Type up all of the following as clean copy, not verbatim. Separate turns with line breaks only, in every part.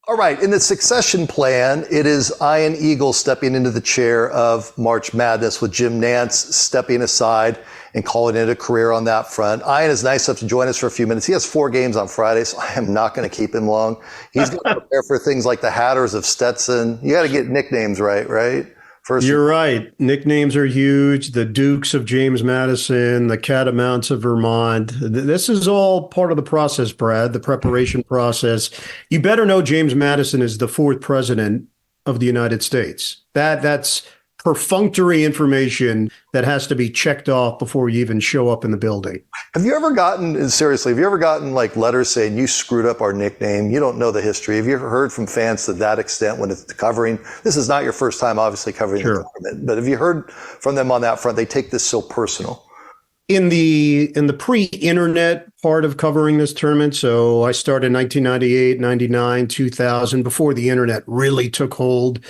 All right, in the succession plan, it is Ian Eagle stepping into the chair of March Madness with Jim Nantz stepping aside and calling it a career on that front. Ian is nice enough to join us for a few minutes. He has 4 games on Friday, so I am not going to keep him long. He's going to prepare for things like the Hatters of Stetson. You got to get nicknames right? First,
you're right. Nicknames are huge. The Dukes of James Madison, the Catamounts of Vermont. This is all part of the process, Brad, the preparation process. You better know James Madison is the 4th president of the United States. That's perfunctory information that has to be checked off before you even show up in the building.
Have you ever gotten like letters saying you screwed up our nickname? You don't know the history. Have you ever heard from fans to that extent when it's covering? This is not your first time, obviously, covering the tournament, but have you heard from them on that front? They take this so personal.
In the pre-internet part of covering this tournament, so I started in 1998, 99, 2000, before the internet really took hold.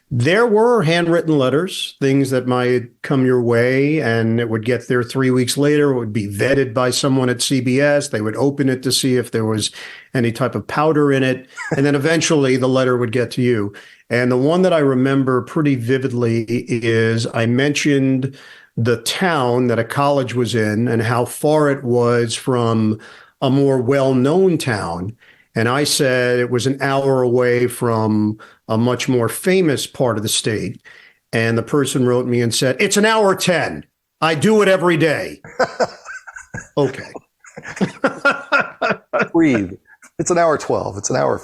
There were handwritten letters, things that might come your way, and it would get there 3 weeks later. It would be vetted by someone at CBS. They would open it to see if there was any type of powder in it. And then eventually the letter would get to you. And the one that I remember pretty vividly is I mentioned the town that a college was in and how far it was from a more well-known town. And I said it was an hour away from a much more famous part of the state. And the person wrote me and said, it's an hour 10. I do it every day. Okay.
Breathe. It's an hour 12. It's hour.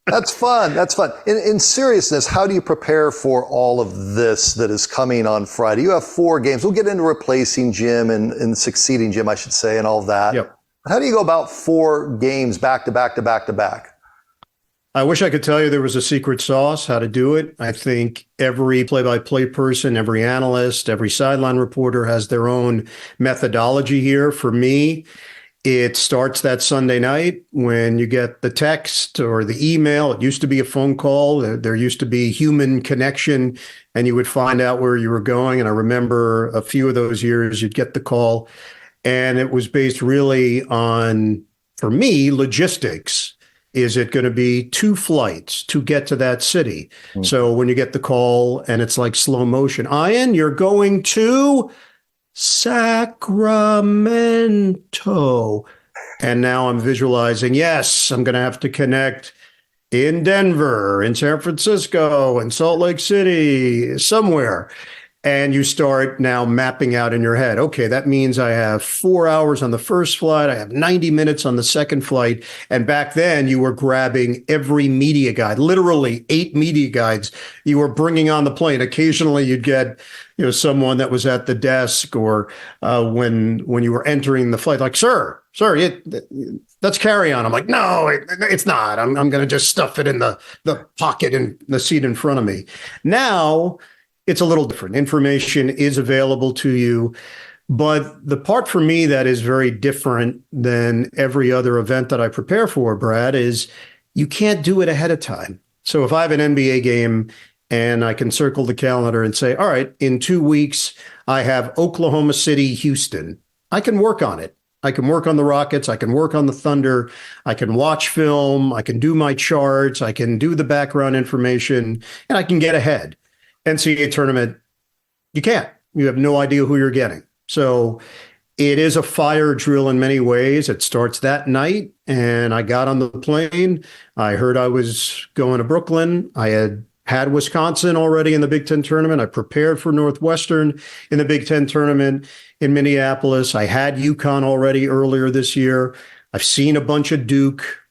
That's fun. In seriousness, how do you prepare for all of this that is coming on Friday? You have 4 games. We'll get into replacing Jim and succeeding Jim, I should say, and all of that.
Yep.
How do you go about 4 games back to back to back to back?
I wish I could tell you there was a secret sauce, how to do it. I think every play-by-play person, every analyst, every sideline reporter has their own methodology here. For me, it starts that Sunday night when you get the text or the email. It used to be a phone call. There used to be human connection, and you would find out where you were going. And I remember a few of those years, you'd get the call, and it was based really on, for me, logistics. Is it going to be 2 flights to get to that city? Mm-hmm. So when you get the call and it's like slow motion, Ian, you're going to Sacramento. And now I'm visualizing, yes, I'm going to have to connect in Denver, in San Francisco, in Salt Lake City, somewhere. And you start now mapping out in your head, okay, that means I have 4 hours on the first flight. I have 90 minutes on the second flight. And back then you were grabbing every media guide, literally 8 media guides you were bringing on the plane. Occasionally you'd get, someone that was at the desk or when you were entering the flight, like, sir, that's carry on. I'm like, no, it's not. I'm going to just stuff it in the pocket in the seat in front of me. Now, it's a little different. Information is available to you. But the part for me that is very different than every other event that I prepare for, Brad, is you can't do it ahead of time. So if I have an NBA game and I can circle the calendar and say, all right, in 2 weeks, I have Oklahoma City, Houston, I can work on it. I can work on the Rockets. I can work on the Thunder. I can watch film. I can do my charts. I can do the background information, and I can get ahead. NCAA tournament, you can't. You have no idea who you're getting. So it is a fire drill in many ways. It starts that night, and I got on the plane. I heard I was going to Brooklyn. I had Wisconsin already in the Big Ten tournament. I prepared for Northwestern in the Big Ten tournament in Minneapolis. I had UConn already earlier this year. I've seen a bunch of Duke.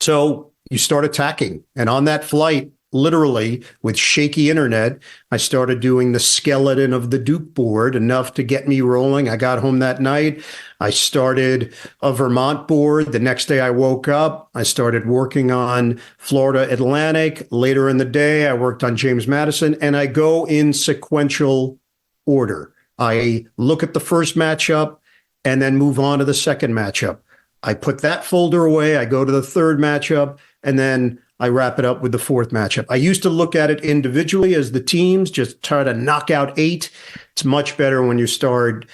So you start attacking. And on that flight, literally with shaky internet, I started doing the skeleton of the Duke board, enough to get me rolling. I got home that night. I started a Vermont board. The next day I woke up. I started working on Florida Atlantic. Later in the day, I worked on James Madison, and I go in sequential order. I look at the first matchup and then move on to the second matchup. I put that folder away. I go to the third matchup, and then I wrap it up with the fourth matchup. I used to look at it individually as the teams, just try to knock out 8. It's much better when you start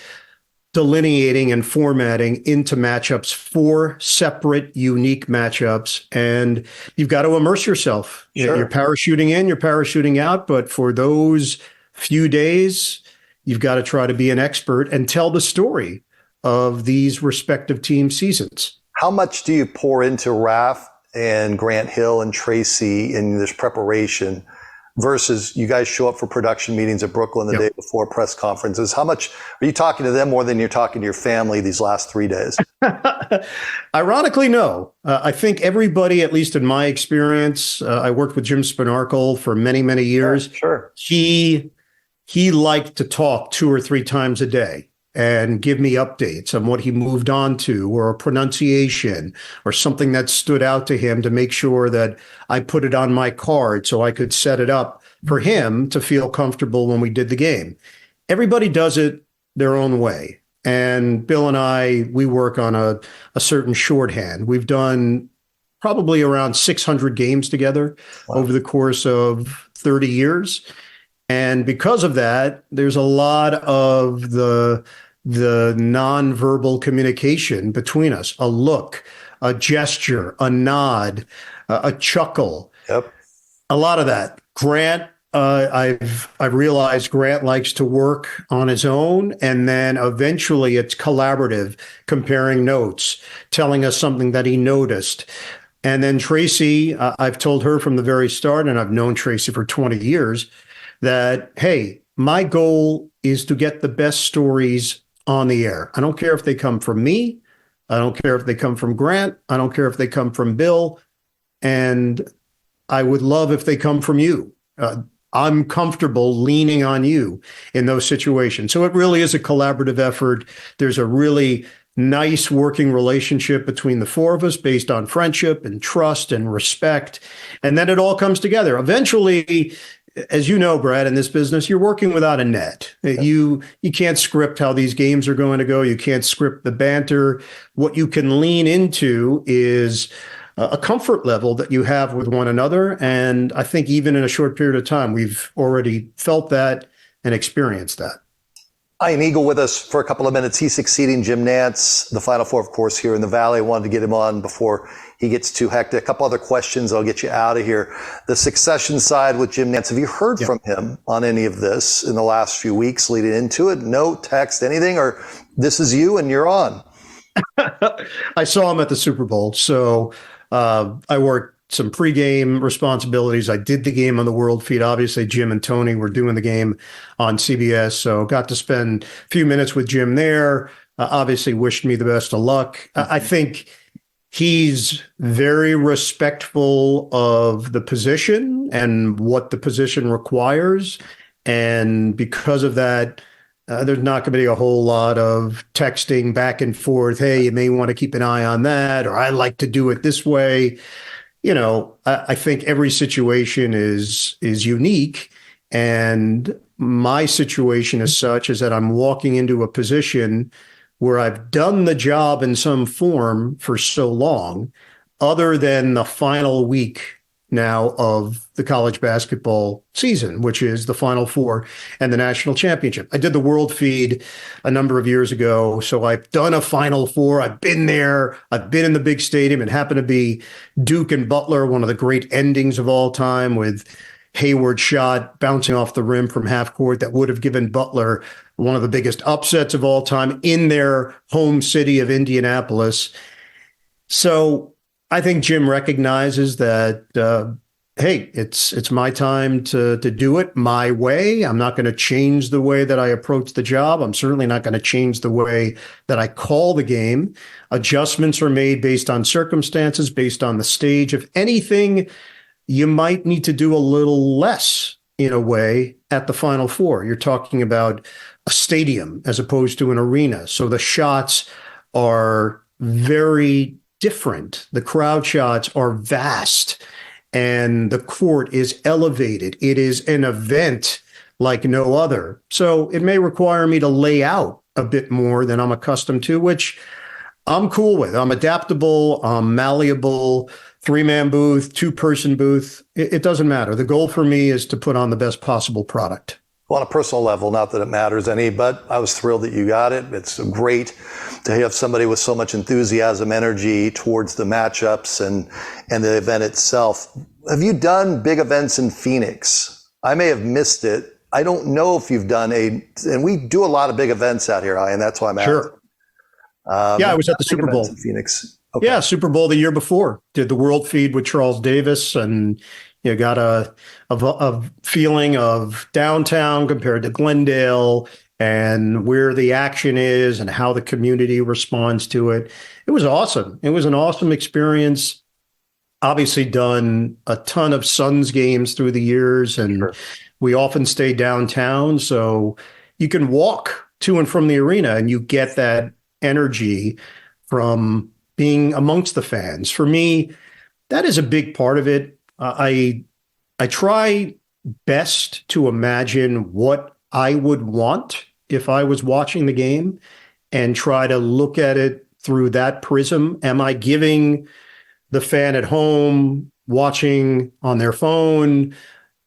delineating and formatting into matchups, 4 separate, unique matchups. And you've got to immerse yourself.
Sure.
You're parachuting in, you're parachuting out. But for those few days, you've got to try to be an expert and tell the story of these respective team seasons.
How much do you pour into Raph and Grant Hill and Tracy in this preparation versus you guys show up for production meetings at Brooklyn the day before press conferences? How much are you talking to them more than you're talking to your family these last 3 days?
Ironically, no. I think everybody, at least in my experience, I worked with Jim Spinarkle for many, many years.
Sure.
He liked to talk 2 or 3 times a day and give me updates on what he moved on to, or a pronunciation or something that stood out to him, to make sure that I put it on my card so I could set it up for him to feel comfortable when we did the game. Everybody does it their own way. And Bill and I, we work on a certain shorthand. We've done probably around 600 games together over the course of 30 years. And because of that, there's a lot of the nonverbal communication between us, a look, a gesture, a nod, a chuckle.
Yep.
A lot of that. Grant, I've realized Grant likes to work on his own, and then eventually it's collaborative, comparing notes, telling us something that he noticed. And then Tracy, I've told her from the very start, and I've known Tracy for 20 years, that, hey, my goal is to get the best stories on the air. I don't care if they come from me. I don't care if they come from Grant. I don't care if they come from Bill. And I would love if they come from you. I'm comfortable leaning on you in those situations. So it really is a collaborative effort. There's a really nice working relationship between the 4 of us based on friendship and trust and respect. And then it all comes together. Eventually, as you know, Brad, in this business, you're working without a net. You can't script how these games are going to go. You can't script the banter. What you can lean into is a comfort level that you have with one another. And I think even in a short period of time, we've already felt that and experienced that.
Ian Eagle with us for a couple of minutes. He's succeeding Jim Nantz, the Final Four, of course, here in the Valley. I wanted to get him on before he gets too hectic. A couple other questions, I'll get you out of here. The succession side with Jim Nantz, have you heard from him on any of this in the last few weeks leading into it? No text, anything? Or this is you and you're on?
I saw him at the Super Bowl. So I worked some pregame responsibilities. I did the game on the World Feed. Obviously, Jim and Tony were doing the game on CBS. So got to spend a few minutes with Jim there. Obviously wished me the best of luck. I think he's very respectful of the position and what the position requires. And because of that, there's not going to be a whole lot of texting back and forth. Hey, you may want to keep an eye on that, or I like to do it this way. You know, I think every situation is unique, and my situation is such is that I'm walking into a position where I've done the job in some form for so long, other than the final week now of the college basketball season, which is the Final Four and the national championship. I did the World Feed a number of years ago, so I've done a Final Four. I've been there. I've been in the big stadium. It happened to be Duke and Butler, one of the great endings of all time, with Hayward shot bouncing off the rim from half court that would have given Butler one of the biggest upsets of all time in their home city of Indianapolis. So I think Jim recognizes that, hey, it's my time to do it my way. I'm not going to change the way that I approach the job. I'm certainly not going to change the way that I call the game. Adjustments are made based on circumstances, based on the stage. If anything, you might need to do a little less in a way at the Final Four. You're talking about a stadium as opposed to an arena. So the shots are very different. The crowd shots are vast and the court is elevated. It is an event like no other. So it may require me to lay out a bit more than I'm accustomed to, which I'm cool with. I'm adaptable, I'm malleable, 3-man booth, 2-person booth. It doesn't matter. The goal for me is to put on the best possible product.
on a personal level, not that it matters any, but I was thrilled that you got it. It's great to have somebody with so much enthusiasm, energy towards the matchups and the event itself. Have you done big events in Phoenix? I may have missed it. I don't know if you've done and we do a lot of big events out here, and that's why I'm asking.
Sure. I was at the Super Bowl
in Phoenix. Okay.
Yeah, Super Bowl the year before. Did the World Feed with Charles Davis, and you got a feeling of downtown compared to Glendale and where the action is and how the community responds to it. It was awesome. It was an awesome experience. Obviously done a ton of Suns games through the years, and sure. We often stay downtown, so you can walk to and from the arena and you get that energy from being amongst the fans. For me, that is a big part of it. I try best to imagine what I would want if I was watching the game and try to look at it through that prism. Am I giving the fan at home, watching on their phone,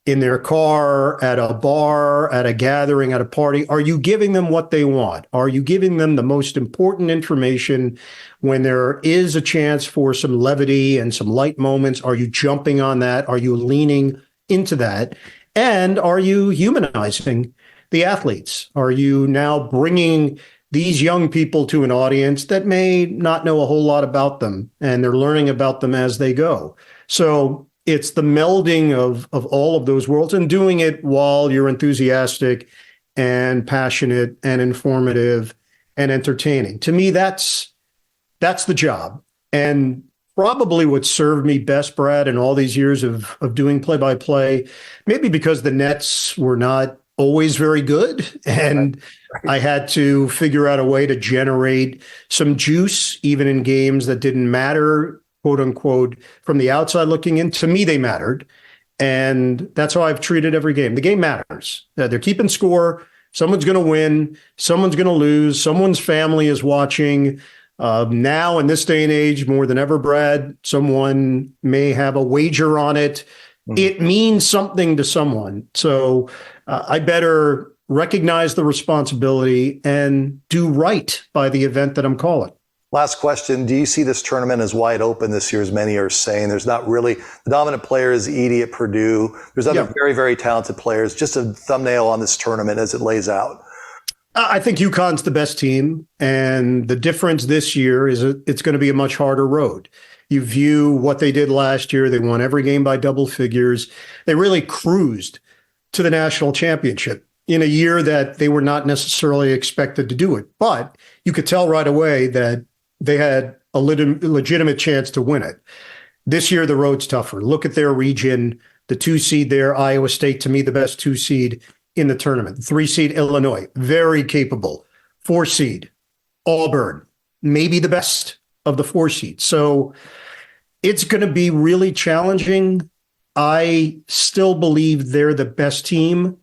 in their car, at a bar, at a gathering, at a party? Are you giving them what they want? Are you giving them the most important information when there is a chance for some levity and some light moments? Are you jumping on that? Are you leaning into that? And are you humanizing the athletes? Are you now bringing these young people to an audience that may not know a whole lot about them, and they're learning about them as they go? So it's the melding of all of those worlds and doing it while you're enthusiastic and passionate and informative and entertaining. To me, that's the job. And probably what served me best, Brad, in all these years of doing play-by-play, maybe because the Nets were not always very good, and I had to figure out a way to generate some juice, even in games that didn't matter, quote unquote, from the outside looking in. To me, they mattered. And that's how I've treated every game. The game matters. They're keeping score. Someone's going to win. Someone's going to lose. Someone's family is watching. Now, in this day and age, more than ever, Brad, someone may have a wager on it. Mm-hmm. It means something to someone. So I better recognize the responsibility and do right by the event that I'm calling.
Last question. Do you see this tournament as wide open this year, as many are saying? There's not really, the dominant player is Edie at Purdue. There's other very, very talented players. Just a thumbnail on this tournament as it lays out.
I think UConn's the best team. And the difference this year is it's going to be a much harder road. You view what they did last year. They won every game by double figures. They really cruised to the national championship in a year that they were not necessarily expected to do it. But you could tell right away that they had a legitimate chance to win it. This year, the road's tougher. Look at their region. The 2 seed there, Iowa State, to me, the best 2 seed in the tournament. 3 seed, Illinois, very capable. 4 seed, Auburn, maybe the best of the 4 seeds. So it's going to be really challenging. I still believe they're the best team.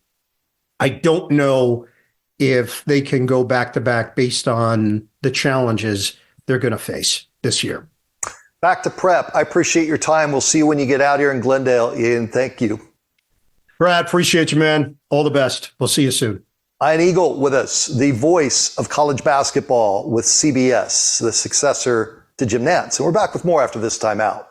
I don't know if they can go back-to-back based on the challenges they're going to face this year.
Back to prep. I appreciate your time. We'll see you when you get out here in Glendale, Ian. Thank you.
Brad, appreciate you, man. All the best. We'll see you soon.
Ian Eagle with us, the voice of college basketball with CBS, the successor to Jim Nantz. And we're back with more after this time out.